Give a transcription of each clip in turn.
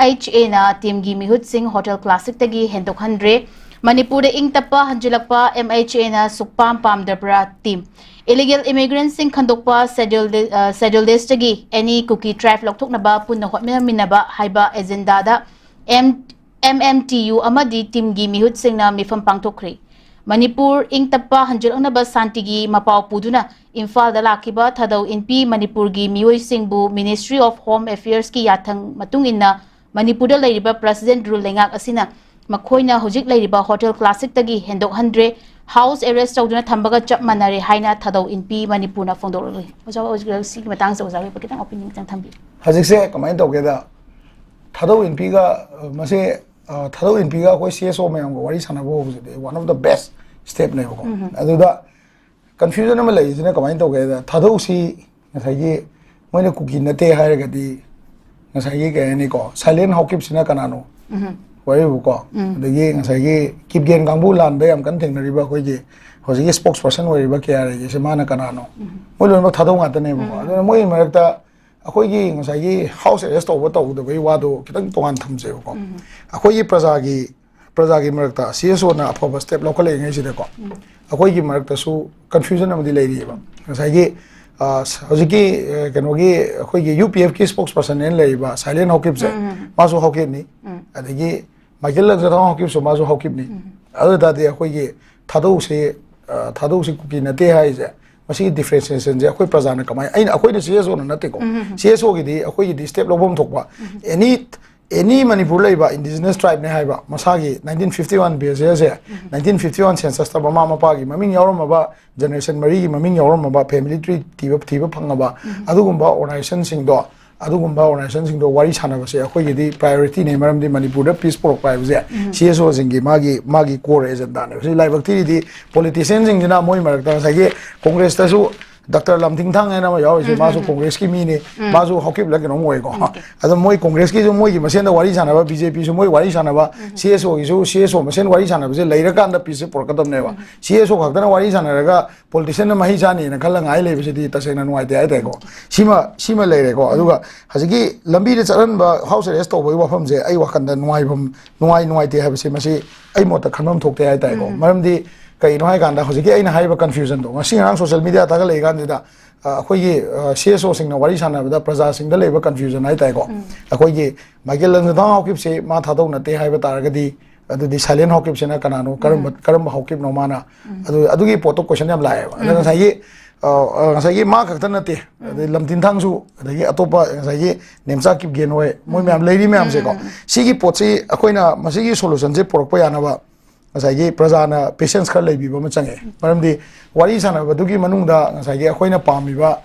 MHA na teamgi mihut sing hotel classic tagi hendok handre Manipur ing tapa hanjulakpa MHA na sukpam pamdabra team illegal immigrants sing khandokpa schedule list tagi any cookie tribe lokthok na ba punna hotmina minaba haiba agenda da MMTU amadi teamgi mihut sing na mifam pangthokri Manipur ing tapa hanjulak na ba santigi mapau puduna Imphal da lakiba thadau inpi Manipur gi mioi singbu Ministry of Home Affairs ki yathang matung inna Manipur da lairiba President rule lengak asina makhoina hojik lairiba hotel classic tagi hendok handre house arrest tawduna thambaga chap manare haina thadau inpi Manipur na fongdoloi ojawa ojgal si matang sa ojawa pakitang opinion chang thambi hajik se kamai tawgeda thadau inpi ga mase thadau inpi ga koi CSO mayam go wari sanabo one of the best step ne ko aduda confusion ama lai jina kamai tawgeda thadau si ngasai gi moine cookie nate haire gadi ngasai gi ke ni ko silent hawkip sina kanano wari ko dagi ngasai gi kipgen gangbu lan be am kan thengna riba koi gi hoji spokesperson wari ba kya re se mana kanano moi lo thadau ngata ne bo adu moi marakta akoi gi ngasai gi house arrest to da bai wa do kitang tongan thamje ko akoi gi praja gi marakta CSO na aphaba step local ngai side ko akoi gi marakta su confusion amadi lai ri ba ngasai gi hoji gi kenogi akoi gi UPF ki spokesperson en lai ba silent hawkip se masu hawkip ni adagi Michael lang jara hawkip so masu hawkip ni adu da de akoi gi thadau se cookie na te hai je masi differentiation je akoi praja na kamai ain akoi de CSO na nate ko CSO gi di akoi gi di step lobom thokwa any Manipur laiba indigenous tribe ne haiba masagi 1951 BSS 1951 census ta mama mapa gi maming yawrom ba generation mari gi maming yawrom ba family tree tiba phangaba adugumba organization sing do wari chana ba se akoi gi di priority ne maram di Manipur da peace pro prive je CSO sing gi magi core agenda ne se laibak ti di politicians sing na moi marak ta sagi congress ta su Dr. Lamting Thang and I Masu Congress Kimini, Masu Hokip like no more. As moi Congress is more, you must send the Warisanava, BJP, so more Warisanava, CSO is CSO, Masen Warisanava, later can the piece of Porcatum never. CSO Hakana Warisanaga, politician Mahizani, and a Kalang Isle City, Tasen and White Atego. Shima later go. Aduga Hazaki, Lambi is run by house arrest over from the Ayakan, the Noai, they have a simasi, I mot a canon talk the Atego. Madam the kay no hay ganda hojiki aina haiba confusion do ngasi ang social media taga lei gan da akoi gi CSO sing na wari sana da praja sing da leba confusion ai tai ko akoi gi Michael lang da hawkip se ma thadau na te haiba taragadi adu di silent hawkip se na kanano karam hawkip no mana adu gi poto question yam lai ba ngasi gi ma khakta na te lamtin thang su adagi atopa ngasi gi nemcha kip gen hoy moi myam leiri myam se ko sigi potsi akoina masigi solution je porok pa yana ba ngasai prajana patience khar lei bi ba ma change maramdi wari sana badugi manungda ngasai akoina pamiba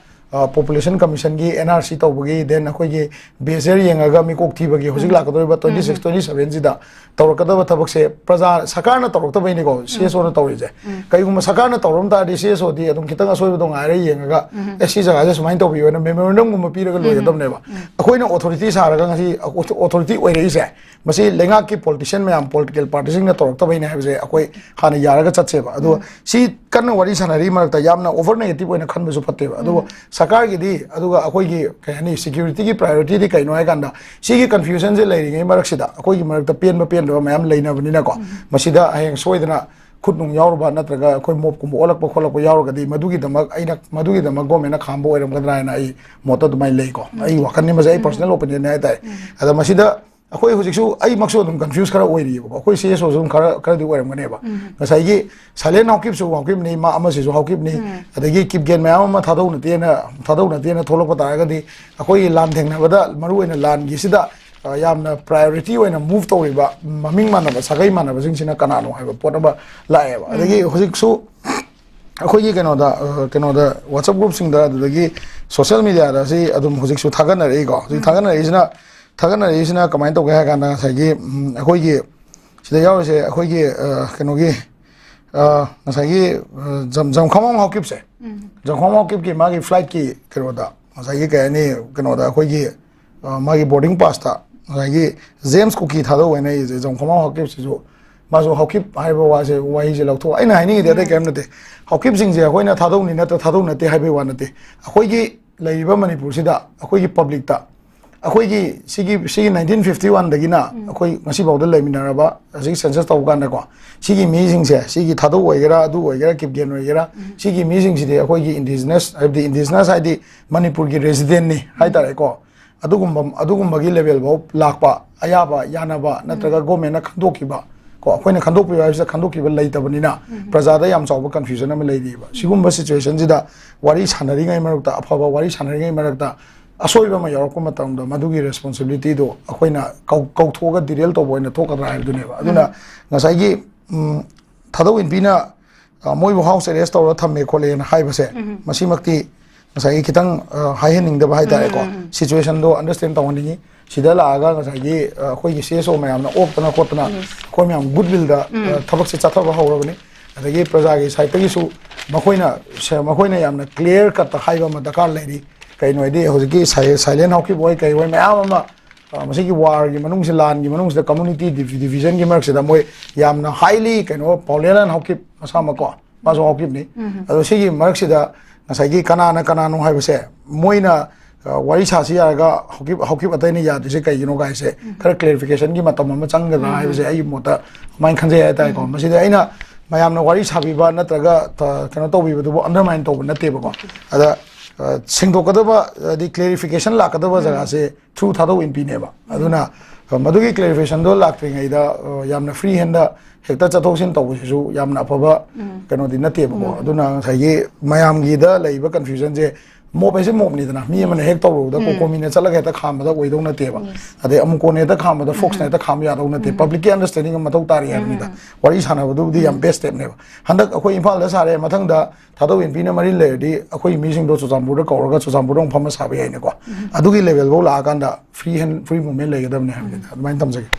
population commission gi NRC tawbagi then akoi gi behavior yengaga mi kok thibagi hojik la kadoi ba 26 27 jida tawrakada ba thabak se praja sakarna tawrakta bai ni ko CSO na tawri je kaigum sakarna tawram ta di CSO di adum kitanga soi ba dong are yengaga si jaga ja sumai tawbi na memorandum gum pi raga loi dam ne ba akoina authority saraga ngasi authority oi rei se masi lenga ki politician me am political party sing na tawrakta bai ne ha je akoi khana yaraga chatse ba adu si kan wari sanari ma ta yamna over negative oina khan bu patte ba adu sakar gi di aduga akoi gi kayani security gi priority di kaino ai ganda sigi confusion je lai ngai marak sida akoi gi marak ta pen do mayam leina bani na ko masida aheng soidana khutnung yaurba natraga akoi mop kum olak pa kholak pa yaurga di madugi damak aina madugi damak gomena khambo oiram gadra na ai moto dumai lei ko ai wakan ni mazai personal opinion ai tai ada masida akoi hujiksu ai makso dum confuse khara oiri ko akoi CSO zum khara di oiram gane ba ngasai gi silent hawkip su hawkip ni ma ama se su hawkip ni adagi kip gen ma ama thadau na tena tholok pata ga di akoi lan thengna bada maru ena lan gi sida yamna priority oina move to riba maming mana ba sagai mana ba jingsina kanano haiba pota ba lae ba adagi hujiksu akoi gi keno da WhatsApp group sing da adagi social media da si adum hujiksu thagana rei go thagana rei sina kamai to ga kana sagi akoi gi sida yaw se akoi gi keno gi ngasai gi jam khamong hawkip se jam khamong hawkip ki magi flight ki kero da ngasai gi ka ni keno da akoi gi magi boarding pass ta ngasai gi James cookie thado wena is jam khamong hawkip se jo maso hawkip haiba wa se wai je lautho aina haini de kem na te hawkip sing je akoi na thado na te haiba wa na te akoi gi leiba Manipur sida akoi gi public ta ꯑꯩꯈꯣꯏꯒꯤ ꯁꯤꯒꯤ 1951ꯗꯒꯤꯅ ꯑꯩꯈꯣꯏ ꯉꯁꯤꯐꯥꯎꯗ ꯂꯩꯃꯤꯟꯅꯔꯕ ꯍꯧꯖꯤꯛ census ꯇꯧꯕ ꯀꯥꯟꯗꯀꯣ ꯁꯤꯒꯤ ꯃꯤꯁꯤꯡꯁꯦ ꯁꯤꯒꯤ ꯊꯥꯗꯧ ꯑꯣꯏꯒꯦꯔꯥ ꯑꯗꯨ ꯑꯣꯏꯒꯦꯔꯥ ꯀꯤꯞꯒꯦꯟ ꯑꯣꯏꯒꯦꯔꯥ ꯁꯤꯒꯤ ꯃꯤꯁꯤꯡꯁꯤꯗꯤ ꯑꯩꯈꯣꯏꯒꯤ ꯏꯟꯗꯤꯖꯤꯅꯁ ꯍꯥꯏꯗꯤ ꯃꯅꯤꯄꯨꯔꯒꯤ ꯔꯦꯁꯤꯗꯦꯟꯅꯤ ꯍꯥꯏꯇꯥꯔꯦꯀꯣ ꯑꯗꯨꯒꯨꯝꯕꯒꯤ ꯂꯦꯚꯦꯜꯐꯥꯎ ꯂꯥꯛꯄ ꯑꯌꯥꯕ ꯌꯥꯅꯕ ꯅꯠꯇ꯭ꯔꯒ ꯒꯣꯔꯃꯦꯟꯅ ꯈꯟꯗꯣꯛꯈꯤꯕ ko akhoi khandokiba haibse khandokiba leitabnina prajada yam chawba confusion ama leiriba sigumba situation jida wari sanari ngai marukta afaba wari sanari ngai marakta asoiba ma yarakpa matamda madugi responsibility do akhoina kauthoga derail to boina thokadra haibduneba aduna ngasai gi thadau inpina moibu house arrest tawra thamme khole na haibase masimakti ngasai kitang haihening da bai tare ko situation do understand tawani sida laaga ngasai gi khoi gi seso mayam na optana khotna khoi mayam goodwill da thabak se chathaba hawrabani adagi praja gi site gi su makoina yamna clear cut haiba ma dakar leiri kai noidi hojiki silent hockey boy kai wai mayam ma masigi war gi manung se lan gi manung se community division gi mark se da moi yamna highly kaino pauleran hockey masama ko maso hockey ni ado sigi mark se da ngasai gi kanana no haibase moina wari chasi yaga hockey atai ni yad se kai gino gai se khara clarification gi matam ma chang ga haibase ai mota main khanje ai tai ko masida aina mayamna wari chabi ba natraga kano to bi bu undermine to na te ba ko ada singdokadaba di clarification lakadaba jaga se through thado in pine ba aduna madugi clarification do lakringai da yamna free hand da hekta chathoksin to su yamna phaba kano di na te ba aduna sai mayam gi da leiba confusion je mo pese mo ni dana mi amane hek to da ko komine chala ga ta kham da oidong na te ba ade am ko ne da kham da fox ne da kham ya do na te public understanding ma to tari ya ni da wari sana ba du di yam best step ne ba handak akoi imphal da sare mathang da thado in pina mari le di akoi mi sing do chujambur da kauraga chujambur dong phama sabe ai ne ko adugi level bo la kan da free movement le ga dam ne ha ni da main tam jage